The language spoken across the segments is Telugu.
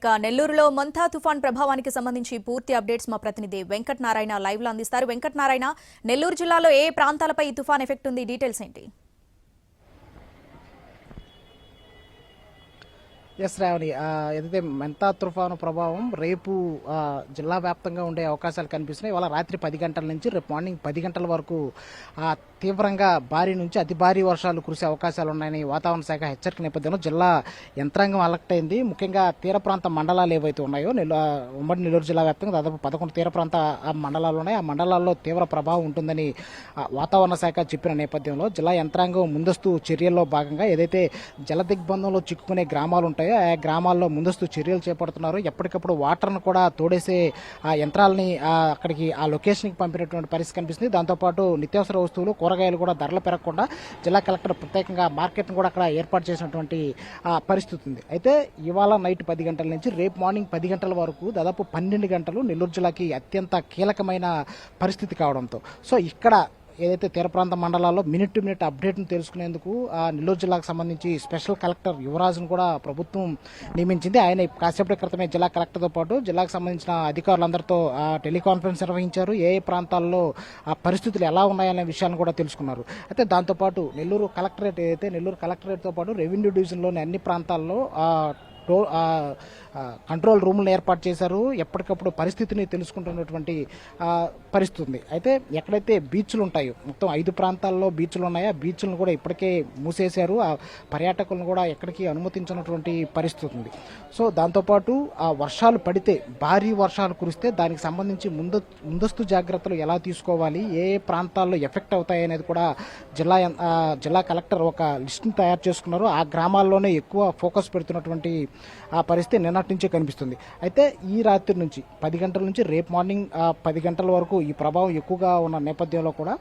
ఇక నెల్లూరులో మంతా తుఫాన్ ప్రభావానికి సంబంధించి పూర్తి అప్డేట్స్ మా ప్రతినిధి వెంకట నారాయణ లైవ్ లో అందిస్తారు. వెంకట నారాయణ, నెల్లూరు జిల్లాలో ఏ ప్రాంతాలపై ఈ తుఫాన్ ఎఫెక్ట్ ఉంది, డీటెయిల్స్ ఏంటి? ఎస్ రావణి, ఏదైతే మెంతా తుఫాను ప్రభావం రేపు జిల్లా వ్యాప్తంగా ఉండే అవకాశాలు కనిపిస్తున్నాయి. ఇవాళ రాత్రి 10 గంటల నుంచి రేపు మార్నింగ్ 10 గంటల వరకు తీవ్రంగా భారీ నుంచి అతి భారీ వర్షాలు కురిసే అవకాశాలు ఉన్నాయని వాతావరణ శాఖ హెచ్చరిక నేపథ్యంలో జిల్లా యంత్రాంగం అలర్ట్ అయింది. ముఖ్యంగా తీర ప్రాంత మండలాలు ఏవైతే ఉన్నాయో ఉమ్మడి నెల్లూరు జిల్లా వ్యాప్తంగా దాదాపు 11 తీర ప్రాంత మండలాలు ఉన్నాయి. ఆ మండలాల్లో తీవ్ర ప్రభావం ఉంటుందని వాతావరణ శాఖ చెప్పిన నేపథ్యంలో జిల్లా యంత్రాంగం ముందస్తు చర్యల్లో భాగంగా ఏదైతే జల దిగ్బంధంలో చిక్కుకునే గ్రామాలు ఉంటాయో ఆ గ్రామాల్లో ముందస్తు చర్యలు చేపడుతున్నారు. ఎప్పటికప్పుడు వాటర్ను కూడా తోడేసే ఆ యంత్రాలని అక్కడికి ఆ లొకేషన్కి పంపినటువంటి పరిస్థితి కనిపిస్తుంది. దాంతోపాటు నిత్యావసర వస్తువులు, కూరగాయలు కూడా ధరలు పెరగకుండా జిల్లా కలెక్టర్ ప్రత్యేకంగా మార్కెట్ను కూడా అక్కడ ఏర్పాటు చేసినటువంటి పరిస్థితి ఉంది. అయితే ఇవాళ నైట్ 10 గంటల నుంచి రేపు మార్నింగ్ 10 గంటల వరకు దాదాపు 12 గంటలు నెల్లూరు జిల్లాకి అత్యంత కీలకమైన పరిస్థితి కావడంతో ఇక్కడ ఏదైతే తీర ప్రాంత మండలాల్లో మినిట్ టు మినిట్ అప్డేట్ను తెలుసుకునేందుకు నెల్లూరు జిల్లాకు సంబంధించి స్పెషల్ కలెక్టర్ యువరాజును కూడా ప్రభుత్వం నియమించింది. ఆయన కాసేపటి క్రితమే జిల్లా కలెక్టర్తో పాటు జిల్లాకు సంబంధించిన అధికారులందరితో టెలికాన్ఫరెన్స్ నిర్వహించారు. ఏ పరిస్థితులు ఎలా ఉన్నాయనే విషయాన్ని కూడా తెలుసుకున్నారు. అయితే దాంతోపాటు నెల్లూరు కలెక్టరేట్తో పాటు రెవెన్యూ డివిజన్లోని అన్ని ప్రాంతాల్లో కంట్రోల్ రూమ్లను ఏర్పాటు చేశారు. ఎప్పటికప్పుడు పరిస్థితిని తెలుసుకుంటున్నటువంటి పరిస్థితి ఉంది. అయితే ఎక్కడైతే బీచ్లు ఉంటాయో మొత్తం 5 ప్రాంతాల్లో బీచ్లు ఉన్నాయో ఆ బీచ్లను కూడా ఇప్పటికే మూసేశారు. ఆ పర్యాటకులను కూడా ఎక్కడికి అనుమతించినటువంటి పరిస్థితి ఉంది. సో దాంతోపాటు ఆ వర్షాలు పడితే, భారీ వర్షాలు కురిస్తే దానికి సంబంధించి ముందస్తు జాగ్రత్తలు ఎలా తీసుకోవాలి, ఏ ప్రాంతాల్లో ఎఫెక్ట్ అవుతాయి అనేది కూడా జిల్లా కలెక్టర్ ఒక లిస్ట్ని తయారు చేసుకున్నారు. ఆ గ్రామాల్లోనే ఎక్కువ ఫోకస్ పెడుతున్నటువంటి ఆ పరిస్థితి నిన్నటి నుంచే కనిపిస్తుంది. అయితే ఈ రాత్రి నుంచి 10 గంటల నుంచి రేపు మార్నింగ్ 10 గంటల వరకు ఈ ప్రభావం ఎక్కువగా ఉన్న నేపథ్యంలో కూడా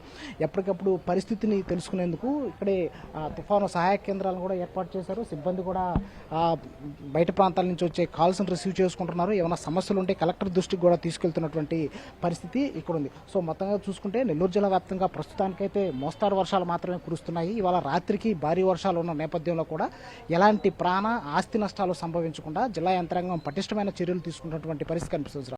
ఎప్పటికప్పుడు పరిస్థితిని తెలుసుకునేందుకు ఇక్కడే తుఫాను సహాయక కేంద్రాలను కూడా ఏర్పాటు చేశారు. సిబ్బంది కూడా బయట ప్రాంతాల నుంచి వచ్చే కాల్స్ని రిసీవ్ చేసుకుంటున్నారు. ఏమైనా సమస్యలు ఉంటే కలెక్టర్ దృష్టికి కూడా తీసుకెళ్తున్నటువంటి పరిస్థితి ఇక్కడ ఉంది. సో మొత్తంగా చూసుకుంటే నెల్లూరు జిల్లా వ్యాప్తంగా ప్రస్తుతానికైతే మోస్తారు వర్షాలు మాత్రమే కురుస్తున్నాయి. ఇవాళ రాత్రికి భారీ వర్షాలు ఉన్న నేపథ్యంలో కూడా ఎలాంటి ఆస్తి నష్టాలు సంభవించకుండా జిల్లా యంత్రాంగం పటిష్టమైన చర్యలు తీసుకున్నటువంటి పరిస్థితి కనిపిస్తుంది.